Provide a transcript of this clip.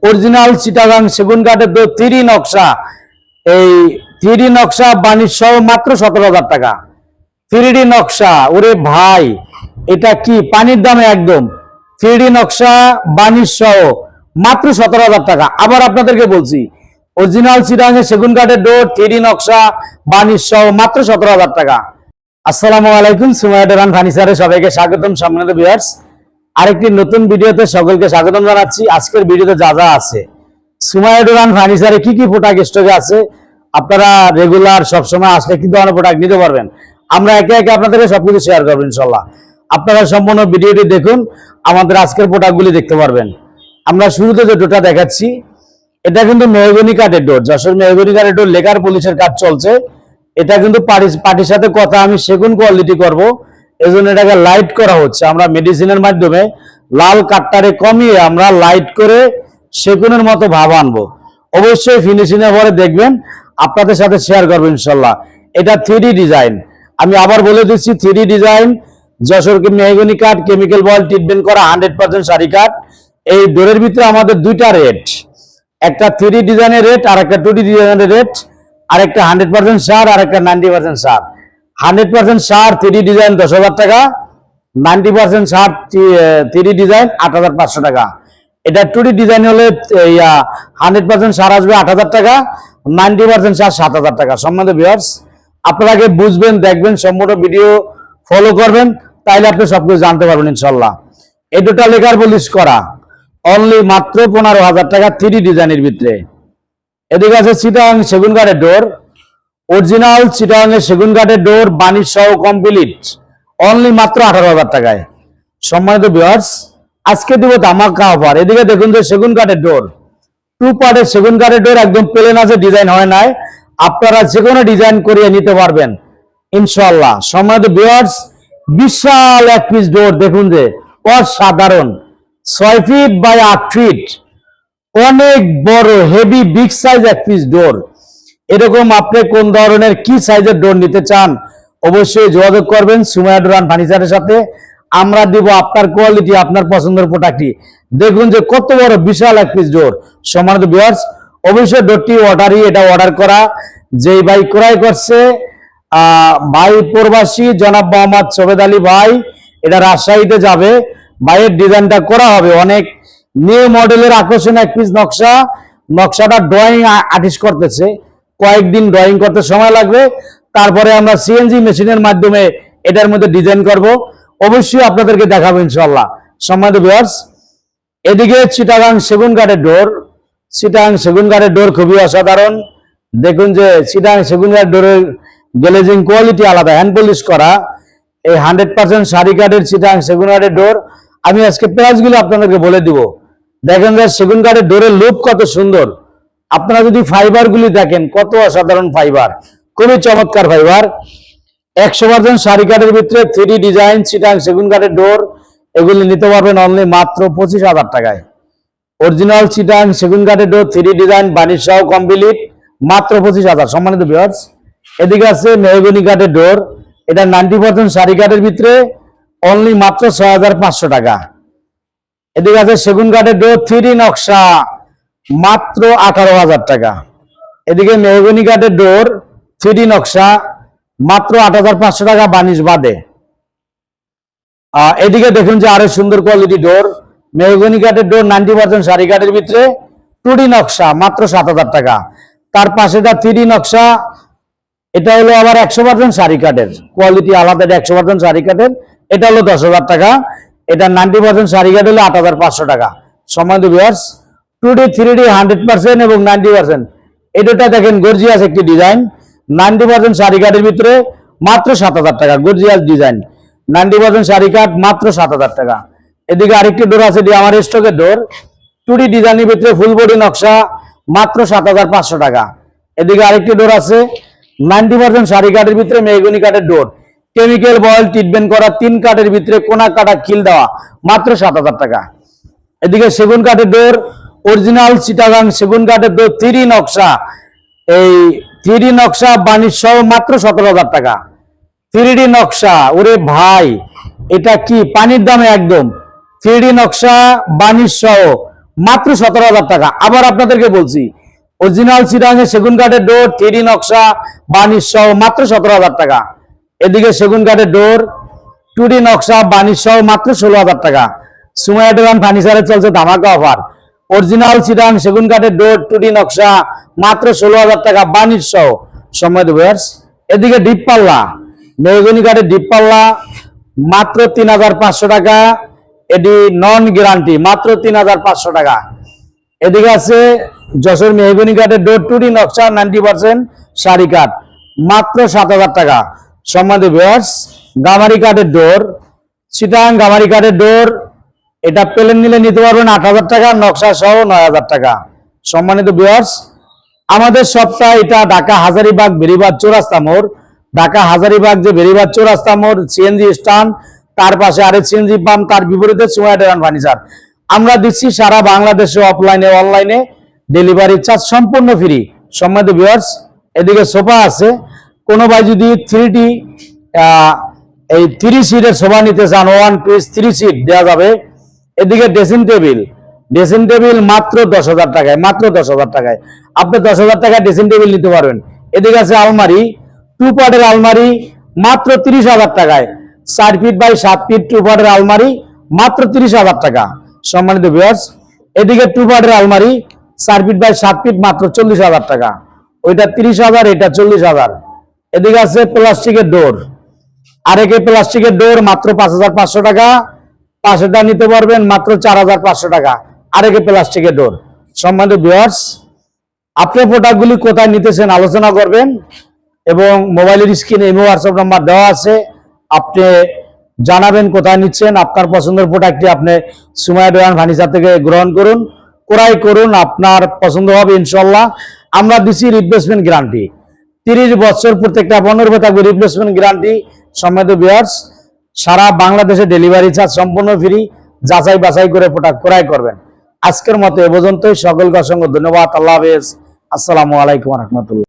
Original Chittagong সেগুন কাঠের ডোর 3D নকশা, এই 3D নকশা বানিশ সহ মাত্র 17,000 টাকা। 3D নকশা, ওরে ভাই এটা কি পানির দামে একদম। 3D নকশা বানিশ সহ মাত্র 17,000 টাকা। আবার আপনাদেরকে বলছি, অরিজিনাল চিটাগাং সেগুন কাঠের ডোর 3D নকশা বানিশ সহ মাত্র 17,000 টাকা। আসসালামু আলাইকুম, সুমাইয়া ডোর ফার্নিচারে সবাইকে স্বাগতম। সম্মানিত ভিউয়ার্স, আরেকটি নতুন ভিডিওতে সকলকে স্বাগতম জানাচ্ছি। আজকের ভিডিওতে যা যা আছে, সুমাইয়া ডোর ফার্নিচারে কি কি প্রোডাক্ট স্টকে আছে, আপনারা রেগুলার সবসময় আসলে কিন্তু অনেক প্রোডাক্ট নিতে পারবেন। আমরা একে একে আপনাদেরকে সবকিছু শেয়ার করবো ইনশাল্লাহ। আপনারা সম্পূর্ণ ভিডিওটি দেখুন, আমাদের আজকের প্রোডাক্টগুলি দেখতে পারবেন। আমরা শুরুতে যে ডোরটা দেখাচ্ছি, এটা কিন্তু মেহগনি কাঠের ডোর, যশোর মেহগনি কাঠের ডোর, লেকার পলিশের কাজ চলছে। এটা কিন্তু পার্টির সাথে কথা আমি সেগুন কোয়ালিটি করব, এজন্য এটাকে লাইট করা হচ্ছে। আমরা মেডিসিনের মাধ্যমে লাল কাঠটারে কমিয়ে আমরা লাইট করে সেগুনের মতো ভাব আনবো। অবশ্যই ফিনিশিং এর পরে দেখবেন, আপনাদের সাথে শেয়ার করবো ইনশাল্লাহ। এটা 3D ডিজাইন, আমি আবার বলে দিচ্ছি 3D ডিজাইন, যশোর মেহগনি কাঠ, কেমিক্যাল বয়েল ট্রিটমেন্ট করা 100% শাড়ি কাঠ। এই ডোরের ভিতরে আমাদের দুইটা রেট, একটা 3D ডিজাইনের রেট আর একটা 2D ডিজাইনের রেট, আর একটা 100% সার আর একটা 90% সার। 100% সার 3D ডিজাইন 10,000 টাকা, 90% সার 3D ডিজাইন 8,500 টাকা। এটা 2D ডিজাইন হলে 100% সার আসবে 8,000 টাকা, 90% সার 7,000 টাকা। সম্মানিত ভিউয়ার্স, আপনারা আগে বুঝবেন, দেখবেন, সম্পূর্ণ ভিডিও ফলো করবেন, তাইলে আপনি সবকিছু জানতে পারবেন ইনশাল্লাহ। এই দুটা লেকার পলিশ করা অনলি মাত্র 15,000 টাকা 3D ডিজাইনের ভিতরে। এদিকে আছে চিটাগাং সেগুন কাঠের ডোর, অরিজিনাল চিটাগাং এর সেগুন কাঠের ডোর বানিশ সহ কমপ্লিট, অনলি মাত্র 18,000 টাকায়। সম্মানিত ভিউয়ার্স, আজকে দিব ধামাকা অফার। এদিকে দেখুন যে সেগুন কাঠের ডোর, 2 পার্টের সেগুন কাঠের ডোর, একদম প্লেন আছে, ডিজাইন হয় নাই। আপনারা যে কোনো ডিজাইন করিয়ে নিতে পারবেন ইনশাআল্লাহ। সম্মানিত ভিউয়ার্স, বিশাল এক পিস ডোর দেখুন যে অসাধারণ, 6 ফিট বাই 8 ফিট, অনেক বড় হেভি বিগ সাইজ এক পিস ডোর। এরকম আপনি কোন ধরনের কি সাইজের ডোর নিতে চান, অবশ্যই যোগাযোগ করবেন সুমাইয়া ডোর ফার্নিচারের সাথে। আমরা দিব আপনার কোয়ালিটি, আপনার পছন্দের প্রোডাক্টই। দেখুন যে কত বড় বিশাল এক পিস ডোর। সম্মানিত ভিউয়ার্স, অবশ্যই ডোরটি এটা অর্ডার করা, যেই ভাই ক্রয় করছে ভাই প্রবাসী জনাব মোহাম্মদ সবেদ আলী ভাই, এটা রাজশাহীতে যাবে। ভাইয়ের ডিজাইনটা করা হবে অনেক নিউ মডেলের আকর্ষণ এক পিস নকশা। নকশাটা ড্রয়িং আর্টিস্ট করতেছে, কয়েকদিন ড্রয়িং করতে সময় লাগবে, তারপরে আমরা সিএনজি মেশিনের মাধ্যমে এটার মধ্যে ডিজাইন করব। অবশ্যই আপনাদেরকে দেখাবো ইনশাআল্লাহ। সম্মানিত ভিউয়ার্স, এদিকে চিটাগাং সেগুন কাঠের ডোর, চিটাগাং সেগুন কাঠের ডোর খুবই অসাধারণ। দেখুন যে চিটাগাং সেগুন কাঠের ডোরের গ্লেজিং কোয়ালিটি আলাদা, হ্যান্ড পলিশ করা। এই 100% শাড়ি কাঠের চিটাগাং সেগুন কাঠের ডোর, আমি আজকে প্রাইসগুলো আপনাদেরকে বলে দিব। দেখেন যে সেগুন কাঠের ডোরের লুক কত সুন্দর। আপনারা যদি ফাইবার গুলি দেখেন, কত অসাধারণ ফাইবার, খুবই চমৎকার ফাইবার। 100% শাড়ি কাঠের ভিতরে 3D ডিজাইন চিটাগাং সেগুন কাঠের ডোর, এগুলি নিতে পারবেন অনলি মাত্র 25,000 টাকায়। অরিজিনাল চিটাগাং সেগুন কাঠের ডোর 3D ডিজাইন বানিশ সহ কমপ্লিট, মাত্র 25,000। সম্মানিত ভিউয়ার্স, এদিকে আছে মেহগনি কাঠের ডোর, এটা 90% শাড়ি কাঠের ভিতরে, অনলি মাত্র 6,500 টাকা। এদিকে আছে সেগুন কাঠের ডোর 3D নকশা, মাত্র 18,000 টাকা। এদিকে মেহগনি কাঠের ডোর 3D নকশা, মাত্র 8,500 টাকা বানিশ বাদে। এদিকে দেখুন যে আরো সুন্দর কোয়ালিটি ডোর, মেহগনি কাঠের ডোর 90% শাড়ি কাঠের ভিতরে, 2D নকশা, মাত্র 7,000 টাকা। তার পাশে 3D নকশা, এটা হলো আবার 100% শাড়ি কাঠের, কোয়ালিটি আলাদা, 100% শাড়ি কাঠের, এটা হলো 10,000 টাকা। এটা 90% শাড়ি কাঠ হলো 8,500 টাকা। সম্মানিত ভিউয়ার্স, 2D 3D 100% এবং 90%, এটা দেখেন গর্জিয়াস একটি ডিজাইন, 90% শাড়ি কাঠের ভিতরে, মাত্র 7,000 টাকা। গর্জিয়াস ডিজাইন, 90% শাড়ি কাঠ, মাত্র 7,000 টাকা। এদিকে আরেকটি ডোর আছে, এটি আমার স্টকের ডোর, 2D ডিজাইনের ভিতরে ফুল বডি নকশা, মাত্র 7,500 টাকা। এদিকে আরেকটি ডোর আছে 90% শাড়ি কাঠের ভিতরে, মেহগনি কাঠের ডোর, কেমিক্যাল বয়েল ট্রিটমেন্ট করা, 3 কাঠের ভিতরে, কোনা কাটা খিল দেওয়া, মাত্র 7,000 টাকা। এদিকে সেগুন কাঠের ডোর, অরিজিনাল চিটাগাং সেগুন কাঠের ডোর 3D নকশা, এই 3D নকশা বানিশ সহ মাত্র 17,000 টাকা। 3D নকশা, ওরে ভাই এটা কি পানির দামে একদম। 3D নকশা বানিশ সহ মাত্র 17,000 টাকা। আবার আপনাদেরকে বলছি, অরিজিনাল চিটাগাং সেগুন কাঠের ডোর 3D নকশা বানিশ সহ মাত্র 17,000 টাকা। এদিকে সেগুন কাঠের ডোর 2D নকশা বানিশ সহ মাত্র 16,000 টাকা। সুমাইয়া দোকান ফার্নিচারে চলছে ধামাকা অফার। অরিজিনাল চিটাগাং সেগুন কাঠের ডোর 2D নকশা মাত্র 16,000 টাকা বানিশ সহ। সম্মানিত ভিউয়ার্স, এদিকে ডিপ পাল্লা মেহগনি কাঠের ডিপ পাল্লা মাত্র 3,500 টাকা। এটি নন গ্যারান্টি, মাত্র 3,500 টাকা। এদিকে আছে যশোর মেহগনি কাঠের ডোর 2D নকশা 90% শাড়ি কাঠ মাত্র 7,000 টাকা। সম্মানিত ভিউয়ার্স, গামারি কাঠের ডোর চিটাগাং গামারি কাঠের ডোর এটা প্লেন নিলে নিতে পারবেন 8,000 টাকা, নকশা সহ 9,000 টাকা। সম্মানিত ভিউয়ার্স, আমাদের সপ্তাহ এটা ঢাকা হাজারীবাগ বেরিবাদ চৌরাস্তা মোড়, ঢাকা হাজারীবাগ যে বেরিবাদ চৌরাস্তা মোড় সিএনজি স্ট্যান্ড, তার পাশে আরেক সিএনজি পাম্প, তার বিপরীতে সুমাইয়া দোকান ফার্নিচার। আমরা দিচ্ছি সারা বাংলাদেশে অফলাইনে অনলাইনে ডেলিভারি চার্জ সম্পূর্ণ ফ্রি। সম্মানিত ভিউয়ার্স, এদিকে সোফা আছে, কোনো ভাই যদি 3D এই 3 সিটের সোফা নিতে চান, 1 পিস 3 সিট দেওয়া যাবে। এদিকে ড্রেসিং টেবিল মাত্র 10,000 টাকায়, মাত্র 10,000 টাকায় আপনি 10,000 টাকায় ড্রেসিং টেবিল নিতে পারবেন। এদিকে আছে আলমারি, 2 পার্টের আলমারি মাত্র 30,000 টাকায়, 4 ফিট বাই 7 ফিট 2 পার্টের আলমারি মাত্র 30,000 টাকা। সম্মানিত ভিউয়ার্স, এদিকে 2 পার্টের আলমারি 4 ফিট বাই 7 ফিট মাত্র 40,000 টাকা। ওইটা 30,000, এটা 40,000। এদিকে আছে প্লাস্টিকের ডোর, আরেকে প্লাস্টিকের ডোর মাত্র 5,500 টাকা, পাশেটা নিতে পারবেন মাত্র 4,500 টাকা। আরেকে প্লাস্টিকের ডোর। সম্মানিত ভিউয়ার্স, আপনি প্রোডাক্টগুলি কোথায় নিতেছেন আলোচনা করবেন এবং মোবাইলের স্ক্রিনে ইমো হোয়াটসঅ্যাপ নাম্বার দেওয়া আছে, আপনি জানাবেন কোথায় নিচ্ছেন। আপনার পছন্দের প্রোডাক্টটি আপনি সুমাইয়া দোকান ফার্নিচার থেকে গ্রহণ করুন, ক্রয় করুন, আপনার পছন্দ হবে ইনশাল্লাহ। আমরা দিচ্ছি রিপ্লেসমেন্ট গ্যারান্টি 30 বছর, প্রত্যেকটা পণ্যের উপর থাকবে রিপ্লেসমেন্ট গ্যারান্টি। সম্মানিত ভিউয়ার্স, সারা বাংলাদেশে ডেলিভারি চার্জ সম্পূর্ণ ফ্রি, যাচাই বাছাই করে প্রোডাক্ট ক্রয় করবেন। আজকের মতো এ পর্যন্তই, সকলকে অসংখ্য ধন্যবাদ। আল্লাহ হাফেজ, আসসালামু আলাইকুম রহমতুল্লাহ।